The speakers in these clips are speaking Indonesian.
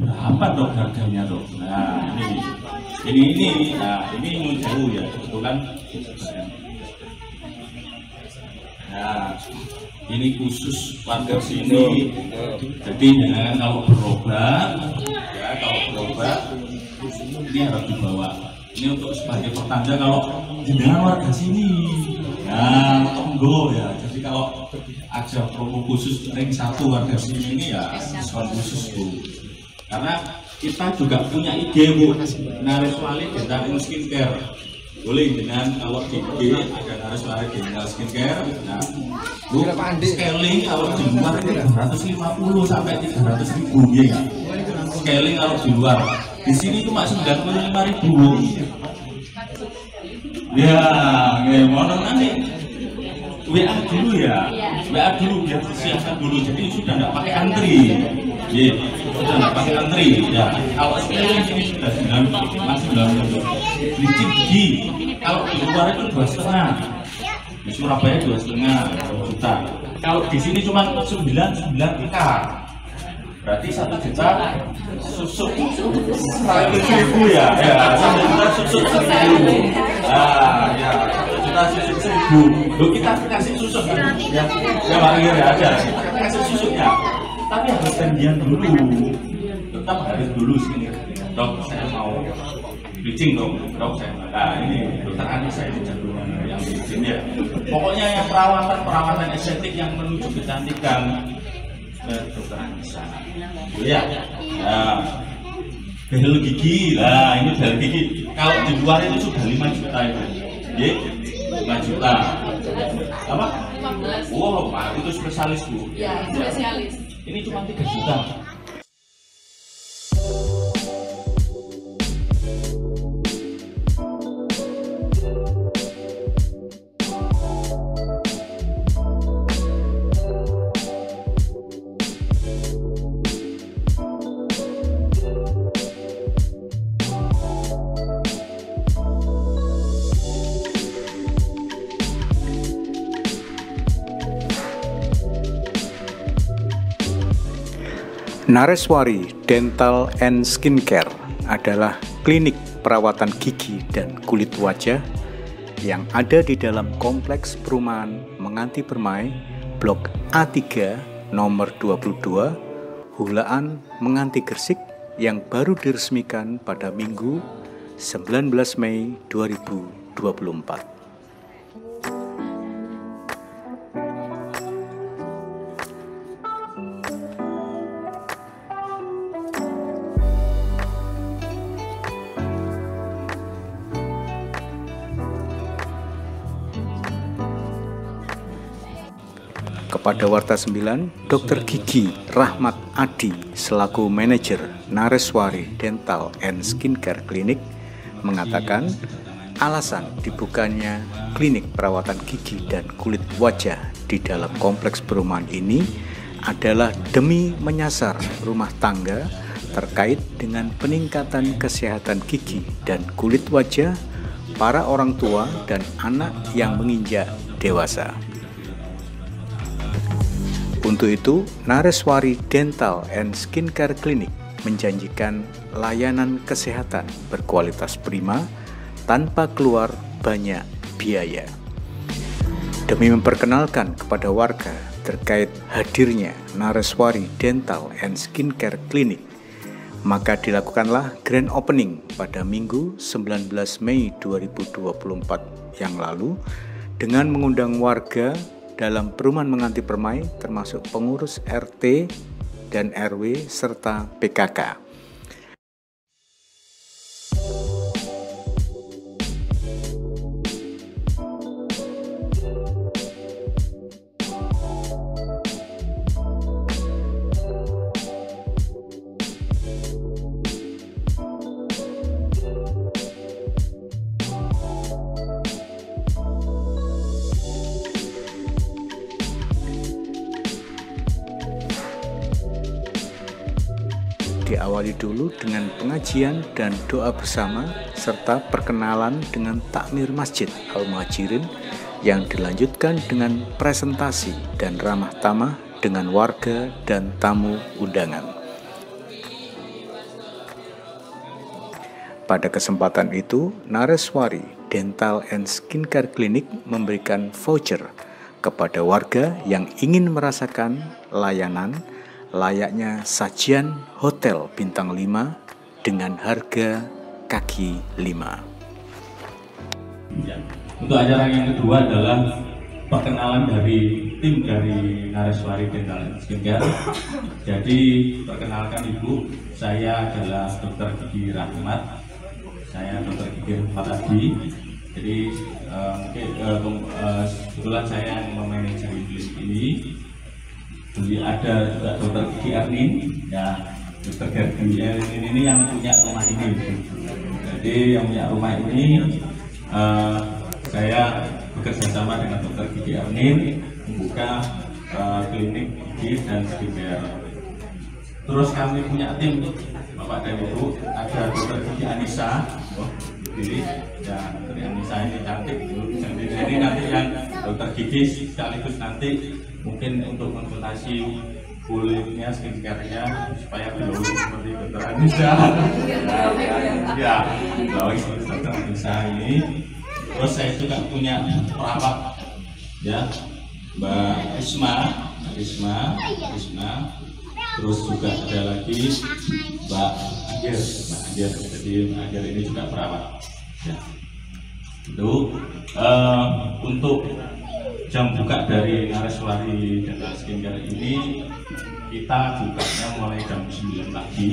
berapa dok harganya dok? Nah ini jauh ya, kebetulan. Nah ini khusus warga sini. Jadi kalau berobat ini harus dibawa. Ini untuk sebagai pertanda kalau jenengan warga sini. Nah, tonggo ya. Jadi kalau ada promo khusus ring 1 warga sini ini ya diskon khusus Bu. Karena kita juga punya IG Bu, Nareswari Dental Skincare. Boleh dengan kalau di IG ada Nareswari Dental Skincare. Nah, Bu, scaling kalau di luar itu 250 sampai 300.000 ya. Scaling kalau di luar. Di sini cuma 95.000. Ya, mohon nanti WA dulu ya. WA dulu biar siapkan dulu. Jadi sudah nggak pakai antri. Ya, sudah nggak pakai antri. Ya, kalau scaling ini sudah 9. Licin gigi. Kalau di luar itu 2,5. Di Surabaya 2,5 juta. Kalau di sini cuma 99 juta. Berarti 1 juta susuk 100.000 ya, 1 juta susuk 1.000. Nah, ya 1 juta susuk 1.000. Loh, kita kasih susuk kan? Ya, Pak Angger ya ada. Kita kasih susuknya. Tapi harus janjian dulu. Tetap harus dulu sini. Dok, saya mau bleaching dong. Dok, saya. Nah, ini dokter Anissa ini jagoan yang bleaching ya. Pokoknya yang perawatan estetik yang menuju kecantikan. Dokter Anissa. Ya, behel gigi. Nah, ini behel gigi. Kalau di luar itu sudah 5 juta itu. Ya, 5 juta. Apa? 15. Wow, Pak, itu spesialis Bu. Ya, spesialis. Ini cuma 3 juta. Nareswari Dental and Skincare adalah klinik perawatan gigi dan kulit wajah yang ada di dalam kompleks perumahan Menganti Permai, Blok A3, nomor 22, Hulaan Menganti Gresik yang baru diresmikan pada Minggu 19 Mei 2024. Kepada Warta 9, Dr. Gigi Rahmat Adi selaku manajer Nareswari Dental and Skincare Clinic mengatakan alasan dibukanya klinik perawatan gigi dan kulit wajah di dalam kompleks perumahan ini adalah demi menyasar rumah tangga terkait dengan peningkatan kesehatan gigi dan kulit wajah para orang tua dan anak yang menginjak dewasa. Untuk itu, Nareswari Dental and Skincare Clinic menjanjikan layanan kesehatan berkualitas prima tanpa keluar banyak biaya. Demi memperkenalkan kepada warga terkait hadirnya Nareswari Dental and Skincare Clinic, maka dilakukanlah grand opening pada Minggu 19 Mei 2024 yang lalu dengan mengundang warga dalam perumahan Menganti Permai termasuk pengurus RT dan RW serta PKK. Diawali dulu dengan pengajian dan doa bersama serta perkenalan dengan takmir Masjid Al-Muhajirin yang dilanjutkan dengan presentasi dan ramah tamah dengan warga dan tamu undangan. Pada kesempatan itu, Nareswari Dental and Skincare Clinic memberikan voucher kepada warga yang ingin merasakan layanan layaknya sajian hotel bintang 5 dengan harga kaki 5. Ya. Untuk acara yang kedua adalah perkenalan dari tim dari Nareswari Dental and Skincare. Jadi perkenalkan Ibu, saya adalah Dr. Gigi Rahmat. Saya Dr. Gigi Rahmat Adi. Jadi kebetulan saya yang memanajeri klinik ini. Jadi ada juga Dr. Gigi Ernin, ya Dr. Gigi Ernin ini yang punya rumah ini. Jadi yang punya rumah ini saya bekerja sama dengan Dr. Gigi Ernin membuka klinik gigi dan skincare. Terus kami punya tim Bapak dan Ibu, ada Dr. Gigi Anissa, ya Dr. Anissa ini cantik, jadi nanti yang Dr. Gigi sekaligus nanti mungkin untuk konsultasi kulitnya, skincare-nya supaya glow seperti Dr. Anissa. Ya, glow seperti Dr. Anissa ini. Terus saya juga punya perawat, ya Mbak Isma. Terus juga ada lagi Mbak Anggir. Jadi Mbak Anggir ini juga perawat. Ya. Itu untuk jam buka dari Nareswari Dental Skincare ini kita bukanya mulai jam 9 pagi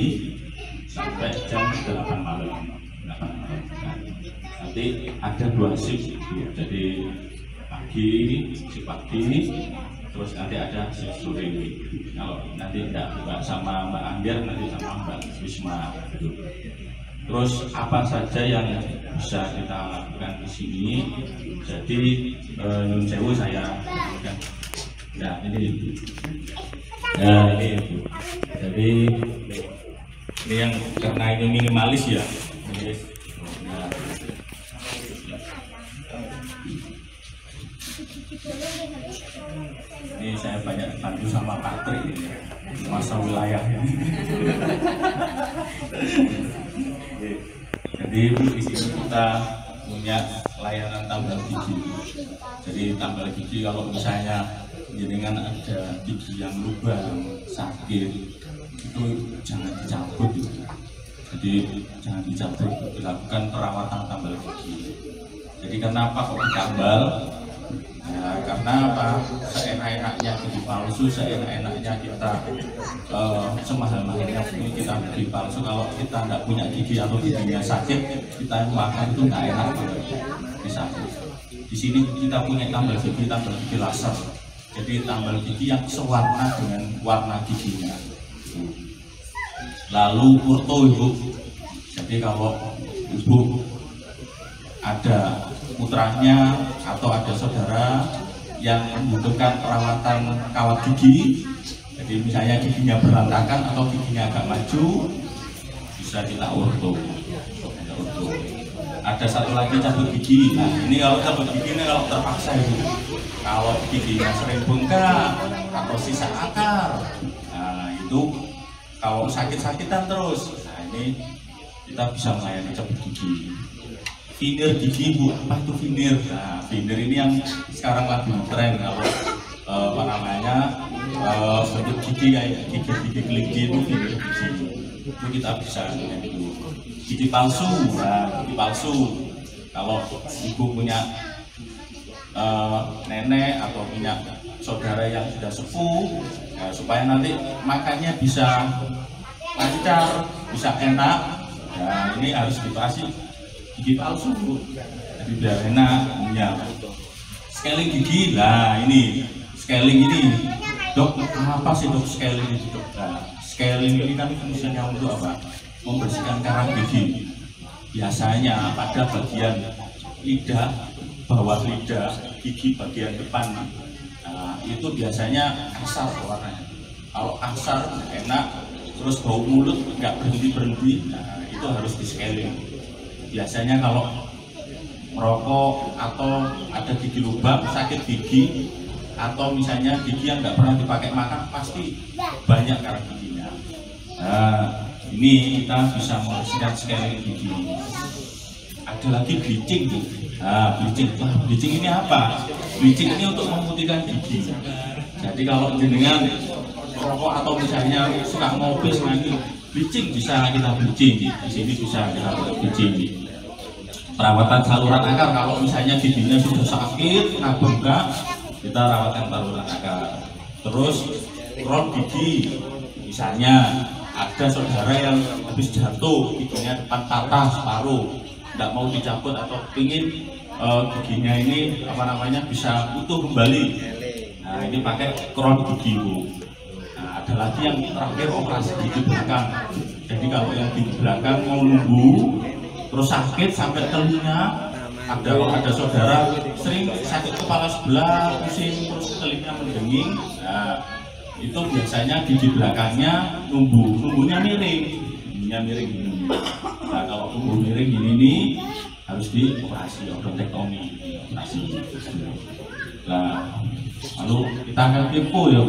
sampai jam 8 malam. Nanti ada 2 shift, jadi shift pagi, terus nanti ada shift sore. Kalau nanti tidak buka sama Mbak Anggir, nanti sama Mbak Wisma. Terus apa saja yang bisa kita lakukan di sini? Jadi Nun Sewu saya lakukan. Nah ini, jadi ini yang karena ini minimalis ya. Ini saya banyak bantu sama Pak Tri masa wilayah ya. Jadi di sini kita punya layanan tambal gigi. Jadi tambal gigi kalau misalnya dengan ada gigi yang lubang, yang sakit, itu jangan dicabut. Jadi jangan dicabut, dilakukan perawatan tambal gigi. Jadi kenapa kok ditambal? Ya, karena apa? Seenak-enaknya gigi palsu, seenak-enaknya kita semahal-mahalnya ini kita gigi palsu. Kalau kita nggak punya gigi atau giginya sakit, kita makan itu nggak enak bisa. Di sini kita punya tambal gigi laser. Jadi tambal gigi yang sewarna dengan warna giginya. Lalu orto Ibu. Jadi kalau Ibu ada putranya atau ada saudara yang membutuhkan perawatan kawat gigi, jadi misalnya giginya berantakan atau giginya agak maju, bisa kita orto. Ada satu lagi cabut gigi. Nah ini kalau cabut gigi ini kalau terpaksa itu, kalau giginya sering bengkak atau sisa akar, nah itu kalau sakit-sakitan terus, nah ini kita bisa melayani cabut gigi. Veneer gigi Bu, apa itu veneer? Nah, veneer ini yang sekarang lagi tren kalau apa namanya bentuk gigi kayak gigi kelinci itu veneer gigi. Itu kita bisa itu. Gigi palsu, nah gigi palsu. Kalau Ibu punya nenek atau punya saudara yang sudah sepuh, ya, supaya nanti makannya bisa lancar, bisa enak. Nah ini harus dikasih gigi palsu Bu, jadi biar enak ya. Scaling gigi, nah ini scaling ini Dok, apa sih Dok scaling ini Dok? Nah, scaling ini kan fungsinya untuk apa? Membersihkan karang gigi. Biasanya pada bagian lidah, bawah lidah, gigi bagian depan, nah, itu biasanya kasar warnanya. Kalau kasar enak, terus bau mulut nggak berhenti, nah itu harus di scaling. Biasanya kalau merokok atau ada gigi lubang, sakit gigi, atau misalnya gigi yang nggak pernah dipakai makan, pasti banyak karang giginya. Nah, ini kita bisa membersihkan scaling gigi. Ada lagi bleaching tuh. Nah, bleaching ini apa? Bleaching ini untuk memutihkan gigi. Jadi kalau jenengan rokok atau misalnya suka ngopi sengaja bleaching, bisa kita bleaching. Di sini bisa kita bleaching. Perawatan saluran akar, kalau misalnya giginya sudah sakit, bengkak, kita rawatkan saluran akar. Terus crown gigi, misalnya ada saudara yang habis jatuh, giginya depan patah separuh, tidak mau dicabut atau ingin giginya ini bisa utuh kembali. Nah, ini pakai crown gigi, Bu. Nah, ada lagi yang terakhir operasi gigi belakang. Jadi kalau yang gigi belakang mau numbuh terus sakit sampai telinga, ada saudara sering sakit kepala sebelah, pusing, terus telinga mendenging. Nah, itu biasanya gigi belakangnya numbuhnya miring, gini. Nah, kalau tumbuh miring gini nih harus dioperasi, odontektomi, operasi. Nah, lalu kita akan kepo ya,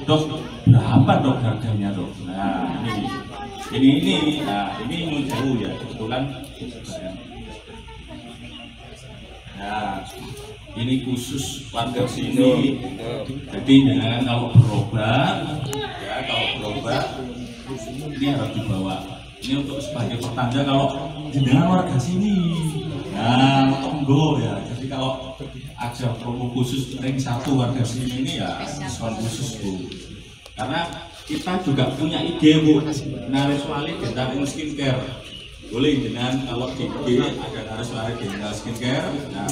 Dok, berapa Dok harganya, Dok? Nah, ini jauh ya, kebetulan. Nah, ini khusus warga sini. Jadi jangan kalau berobat ini harus dibawa. Ini untuk sebagai pertanda kalau jenengan warga sini. Nah, tonggo ya. Jadi kalau ada promo khusus ring 1 warga sini ini ya diskon khusus, Bu. Karena kita juga punya IG, Bu, Nareswari Dental and Skincare. Boleh dengan kalau di IG ada Nareswari Dental Skincare. Nah,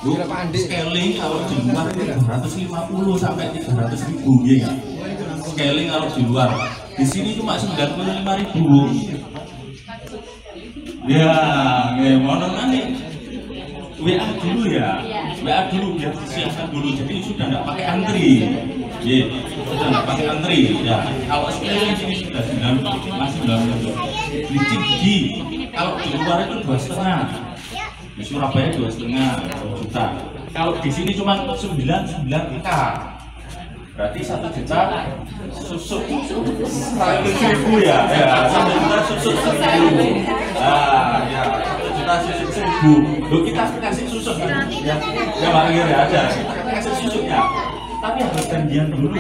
Bu, scaling kalau di luar itu 250 sampai 300 ribu ya. Scaling kalau di luar. Di sini cuma 95.000, Bu. Ya, gimana nanti WA dulu ya, WA dulu biar disiapkan dulu. Jadi sudah tidak pakai antri, sudah tidak pakai antri. Ya, kalau scaling ini sudah 9 bleaching gigi. Kalau di luar itu 2,5, di Surabaya 2,5 juta. Kalau di sini cuma 99 juta. Berarti 1 juta susuk 100.000 ya, 1 juta susuk 1.000. Nah, ya 1 juta susuk 1.000. Loh, kita kasih susuk kan? Ya Pak Giri ada. Kita kasih susuknya. Tapi harus janjian dulu.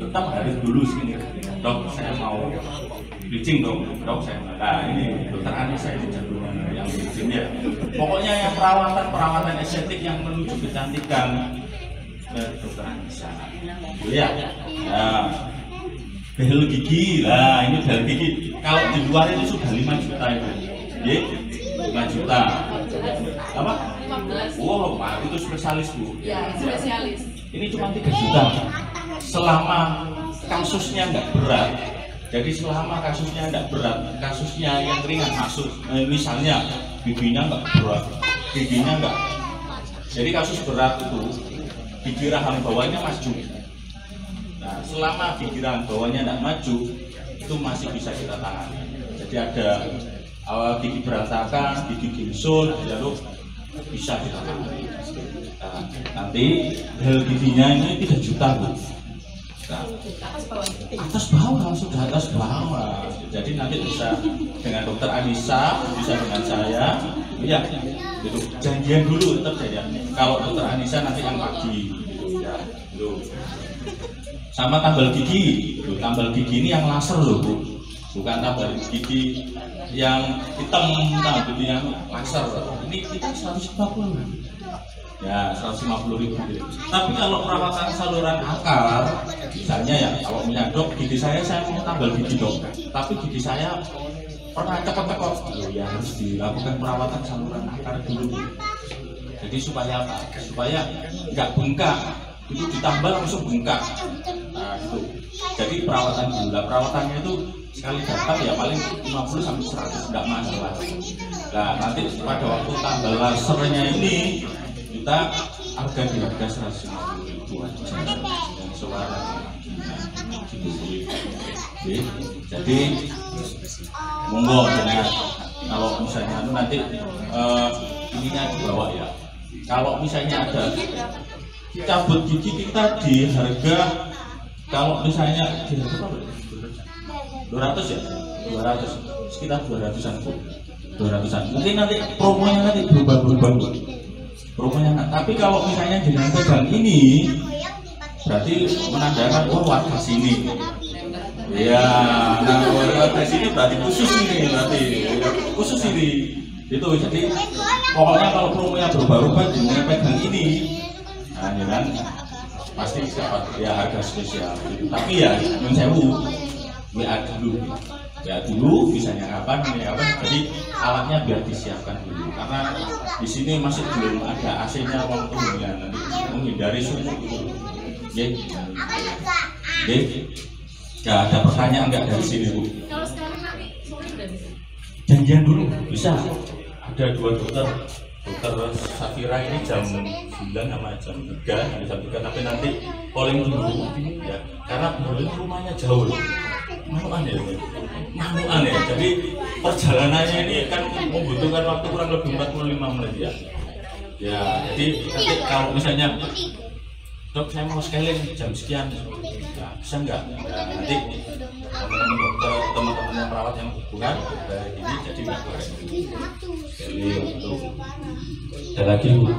Tetap harus dulu sini. Dok, saya mau bleaching dong. Dok, saya. Nah, ini Dokter Anissa ini jadwalnya yang bleaching ya. Pokoknya yang perawatan estetik yang menuju kecantikan. Dokter Anissa. Ya. Nah, behel gigi. Nah, ini behel gigi. Kalau di luar itu sudah 5 juta itu. Ya, 5 juta. Apa? 15. Wow, Pak, itu spesialis, Bu. Ya, spesialis. Ini cuma 3 juta. Selama kasusnya nggak berat. Jadi selama kasusnya nggak berat, kasusnya yang ringan masuk. Misalnya giginya nggak berat, giginya nggak. Jadi kasus berat itu gigi rahang bawahnya maju. Nah, selama gigi rahang bawahnya tidak maju, itu masih bisa kita tangani. Jadi ada gigi berantakan, gigi gingsul, lalu bisa kita tangani. Nah, nanti behel giginya ini 3 juta, Bu. Nah, atas bawah, sudah atas bawah. Jadi nanti bisa dengan Dokter Anissa, bisa dengan saya. Ya, gitu. Janjian dulu tetap ya. Kalau Dokter Anissa nanti yang pagi, ya, gitu. Sama tambal gigi, tambal gigi ini yang laser loh, Bu. Bukan tambal gigi yang hitam, gigi yang laser. Ini kita 150. Ya, 150.000. Tapi kalau perawatan saluran akar, misalnya ya, kalau misalnya Dok, gigi saya mau tambal gigi, Dok. Tapi gigi saya pernah cekot-cekot, ya harus dilakukan perawatan saluran akar dulu. Jadi supaya apa? Supaya nggak bengkak, itu ditambal langsung bengkak. Nah, itu. Jadi perawatan dulu. Perawatannya itu sekali datang ya paling 50 sampai 100, nggak masalah. Nah, nanti pada waktu tambal lasernya ini kita harga 150.000 aja dan suara. Jadi monggo dengan kalau misalnya nanti ininya dibawa ya. Kalau misalnya ada cabut gigi kita di harga, kalau misalnya di harga 200 ya, 200 sekitar 200-an Bu. 200-an. Mungkin nanti promonya nanti berubah-berubah Bu. Promonya kan. Tapi kalau misalnya dengan pegang ini berarti menandakan warga sini. Ya, nah warga sini berarti khusus ini, berarti khusus ini. Itu jadi pokoknya kalau promonya berubah-ubah dengan pegang ini, nah ya kan pasti dapat ya harga spesial. Tapi ya nyun sewu, ya dulu bisanya kapan, jadi alatnya biar disiapkan dulu karena di sini masih belum ada AC-nya waktunya, nanti menghindari suhu. Ya ada pertanyaan nggak dari sini Bu? Kalau sekarang nanti sore udah bisa. Janjian dulu bisa. Ada 2 dokter Safira ini jam 9 sama jam 3, tapi nanti calling dulu ya karena beliau rumahnya jauh manuan ya, jadi perjalanannya ini kan membutuhkan waktu kurang lebih 45 menit ya jadi nanti kalau misalnya Dok saya mau sekalian jam sekian ya, bisa nggak ya, nanti teman-teman dokter, teman-teman yang perawat yang hubungan ini jadi nggak boleh. Jadi untuk ada lagi Bu.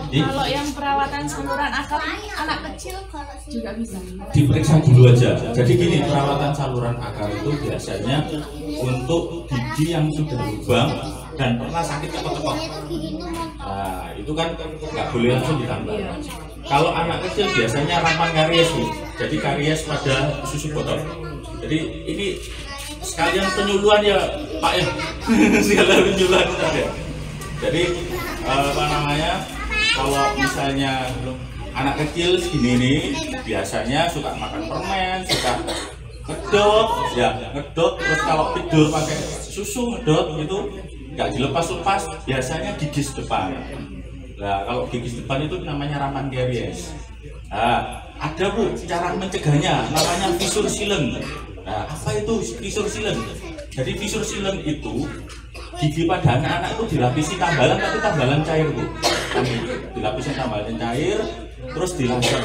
Kalau yang perawatan saluran akar anak kecil juga bisa. Diperiksa dulu aja. Jadi gini, perawatan saluran akar itu biasanya untuk gigi yang sudah lubang dan pernah sakit cepat-cepat. Nah itu kan nggak boleh langsung ditambah. Kalau anak kecil biasanya rawan karies Bu. Jadi karies pada susu botol. Jadi ini sekalian penyuluhan ya Pak ya. Sekalian penyuluhan saja. Jadi apa namanya? Kalau misalnya anak kecil segini nih biasanya suka makan permen, suka ngedot, ya ngedot. Terus kalau tidur pakai susu ngedot itu nggak dilepas-lepas, biasanya gigis depan. Nah, kalau gigis depan itu namanya raman karies. Nah, ada Bu cara mencegahnya, namanya fissure sealant. Nah, apa itu fissure sealant? Jadi fissure sealant itu gigi pada anak-anak itu dilapisi tambalan, tapi tambalan cair Bu. Dilapisi tambalan cair, terus dilaser.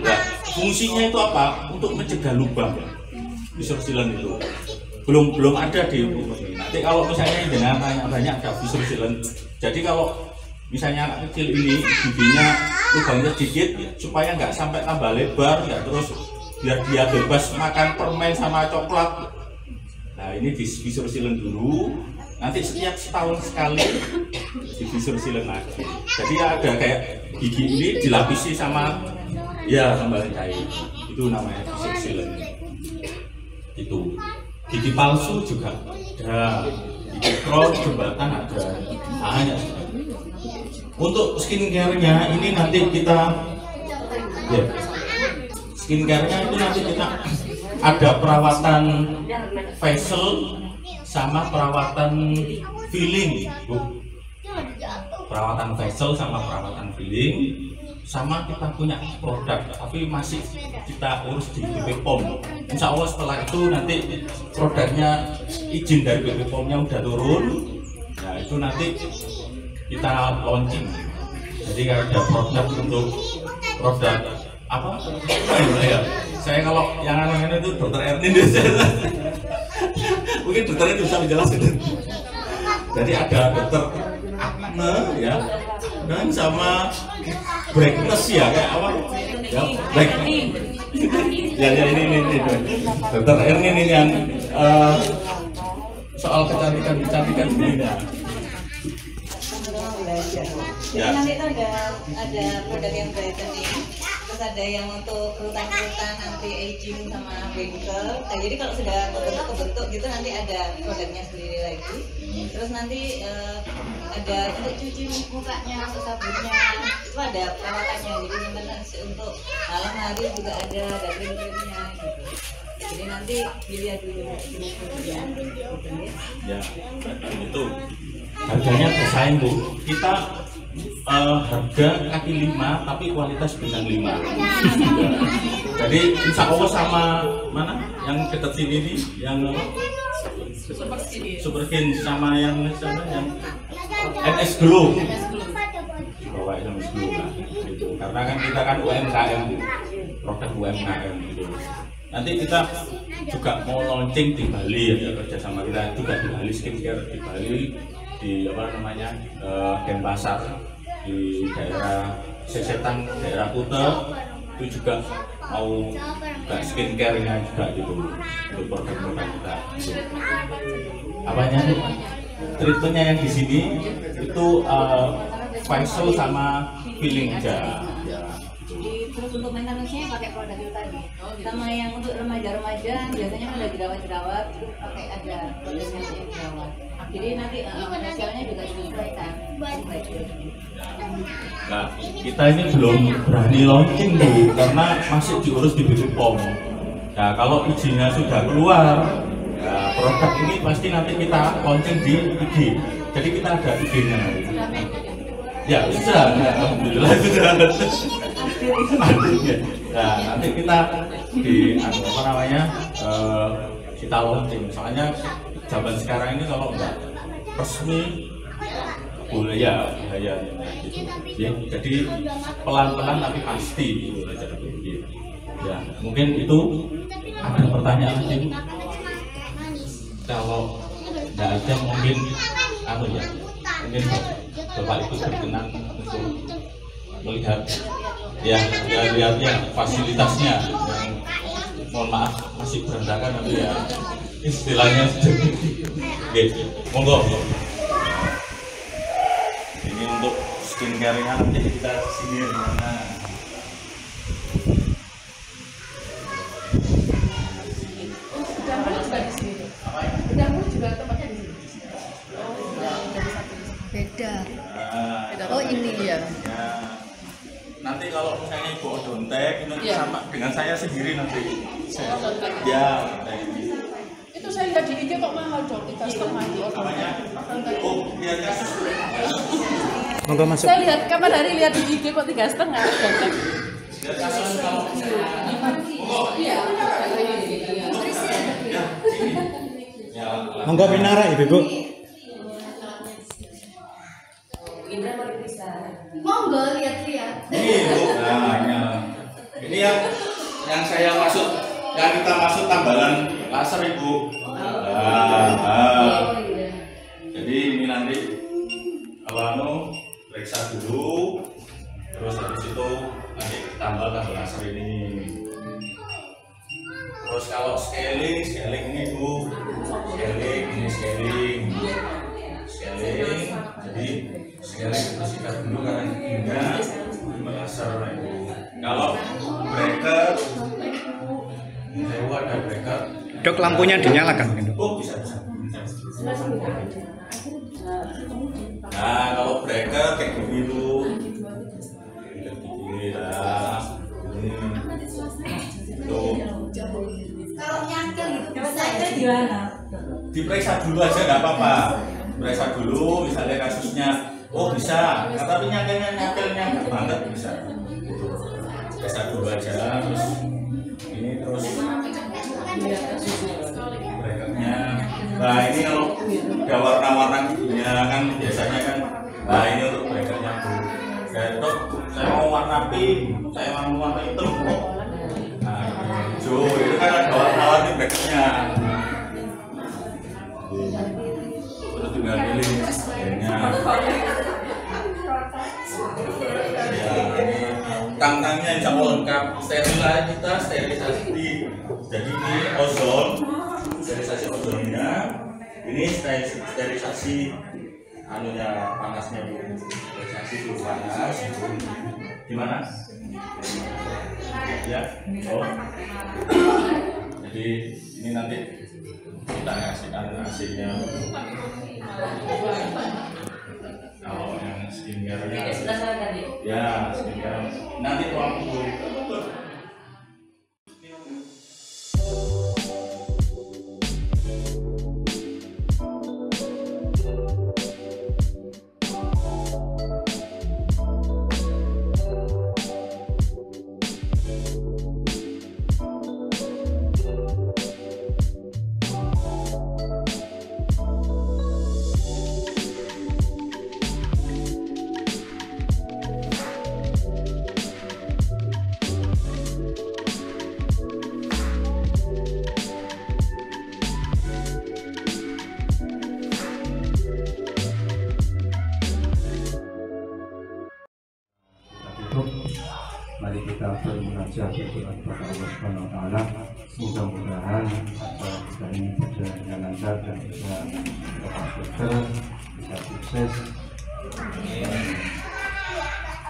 Nah, fungsinya itu apa? Untuk mencegah lubang. Fissure sealant itu belum ada di nanti kalau misalnya dengan banyak ada fissure sealant. Jadi kalau misalnya anak kecil ini giginya lubangnya sedikit supaya nggak sampai tambah lebar, nggak terus biar dia bebas makan permen sama coklat. Nah ini di fissure sealant dulu, nanti setiap setahun sekali di fissure sealant lagi. Jadi ada kayak gigi ini dilapisi sama ya tambahan cair, itu namanya fissure sealant. Itu gigi palsu juga ada, gigi crown jembatan ada, banyak. Untuk skincare-nya ini nanti kita ya, skincare-nya itu nanti kita ada perawatan facial sama perawatan filling Bu. Perawatan facial sama perawatan filling, sama kita punya produk tapi masih kita urus di BP POM. Insya Allah setelah itu nanti produknya izin dari BP POM-nya udah turun. Nah itu nanti kita launching. Jadi ada produk untuk produk apa? Ya. Saya kalau yang anak-anak itu dokter Ernin mungkin dokter ini bisa menjelaskan. Jadi ada dokter acne ya, dan sama brightness ya kayak apa? Ya, black. Ya ini dokter Ernin ini yang soal kecantikan ini ya. Jadi nanti itu ada produk yang brightening, terus ada yang untuk kerutan-kerutan anti aging sama wrinkle. Nah, jadi kalau sudah kebentuk gitu nanti ada produknya sendiri lagi. Terus nanti ada untuk cuci mukanya, untuk sabunnya itu ada perawatannya. Jadi nanti untuk malam hari juga ada krim-krimnya gitu. Jadi nanti dilihat dulu ya. Ya, itu harganya bersaing Bu. Kita harga kaki 5 tapi kualitas bintang 5. Jadi insya Allah sama mana yang dekat sini nih, yang Superskin sama yang sana yang NS Glow. Bawa NS Glow lah. Gitu. Karena kan kita kan UMKM, produk UMKM gitu. nanti kita juga mau launching di Bali, ada kerjasama kita juga di Bali skincare di Bali, di apa namanya Denpasar, di daerah Sesetang, daerah Kuta, itu juga mau juga skincare-nya juga gitu untuk program-program kita. Apanya nih? Treatmentnya yang di sini itu facial sama peeling aja. Terus untuk maintenance-nya pakai produk itu tadi. Sama yang untuk remaja-remaja biasanya kan ada jerawat-jerawat, terus pakai ada produknya untuk jerawat. Jadi nanti facialnya juga disesuaikan. Nah, kita ini belum berani launching nih karena masih diurus di BPOM. Nah, kalau izinnya sudah keluar, ya, produk ini pasti nanti kita launching di IG. Jadi kita ada IG-nya. Ya, sudah. Ya, alhamdulillah sudah. Nah, nanti kita di apa namanya kita launching. Soalnya zaman sekarang ini kalau nggak resmi boleh ya bahaya gitu. Ya, jadi pelan-pelan tapi pasti gitu aja gitu. Ya, mungkin itu ada pertanyaan lagi. Kalau nggak ada mungkin mungkin Bapak Ibu berkenan untuk melihat ya lihatnya fasilitasnya yang mohon maaf masih berantakan tapi ya istilahnya oke, monggo. Ini untuk skincare-nya nanti kita sini mana. Beda. Oh ini ya. Nanti kalau misalnya Ibu Odontek itu sama dengan saya sendiri nanti. Itu saya lihat di IG kok mahal dong, 3,5 itu. Oh, biarnya. Monggo masuk. Saya lihat kapan hari lihat di IG kok 3,5. Monggo pinara Ibu. Monggo lihat-lihat. Ini yang saya maksud, yang kita maksud tambalan laser Ibu. Jadi ini nanti kalau periksa dulu, terus habis itu nanti tambah laser ini. Terus kalau scaling ini Bu, scaling. Jadi scaling bersihkan dulu karena giginya laser. Kalau breaker, ada breaker. Dok, lampunya dinyalakan mungkin. Oh, bisa. Nah, kalau breaker kayak gini tuh. Kalau nyangkil gitu, saya gimana? Diperiksa dulu aja nggak apa-apa. Periksa dulu, misalnya kasusnya, oh bisa, tapi nyangkilnya banget bisa. Periksa dulu aja, terus ini terus breakernya. Nah ini kalau ada warna-warna giginya kan biasanya kan, nah ini untuk breakernya Bu. Dok, saya mau warna pink, saya mau warna hitam kok. Nah hijau, itu kan ada warna-warni breakernya. Terus tinggal pilih ya, tang-tangnya insya Allah lengkap. Sterilisasi. Jadi ini ozon, sterilisasi ozonnya. Ini sterilisasi anunya panasnya, sterilisasi suhu panas. Gimana? Ya. Oh. Jadi ini nanti kita kasihkan hasilnya. Kalau yang skincare-nya ya skincare nanti tuang dulu. saja berdoa kepada Allah Subhanahu wa taala. Mudah-mudahan kita ini berjalan lancar dan bisa dapat dokter, bisa sukses.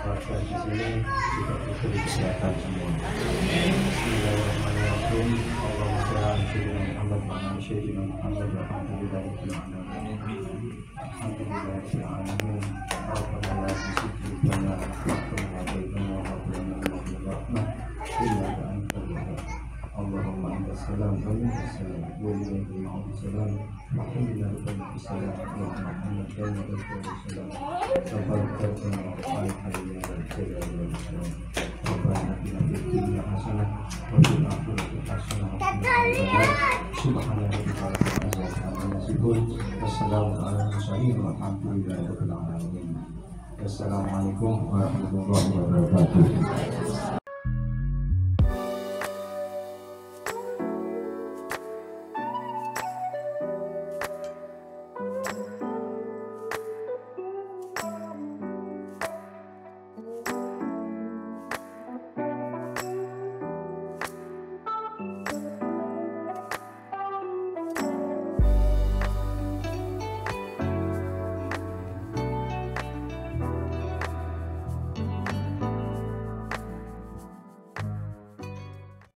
Warga di sini juga diberi kesehatan semua. Bismillahirrahmanirrahim. Allahumma shalli ala sayyidina Muhammad wa ala sayyidina Muhammad wa alhamdulillahirabbil alamin. Alhamdulillahirabbil alamin. Rabbana la tuzigh qulubana ba'da idh hadaytana wa hab lana min rahmah innaka antal wahhab. Allahumma anta salam wa minka salam wa ilayka al-salam wa hamdulillah wa salam wa Muhammad wa ala salam salam wa alhamdulillah Rabbana atina fid dunya hasanah wa fil akhirati hasanah wa qina adzabannar. Subhana rabbika rabbil izzati amma yasifun. Wassalamu ala mursalin walhamdulillahi rabbil alamin. Wassalamualaikum warahmatullahi wabarakatuh.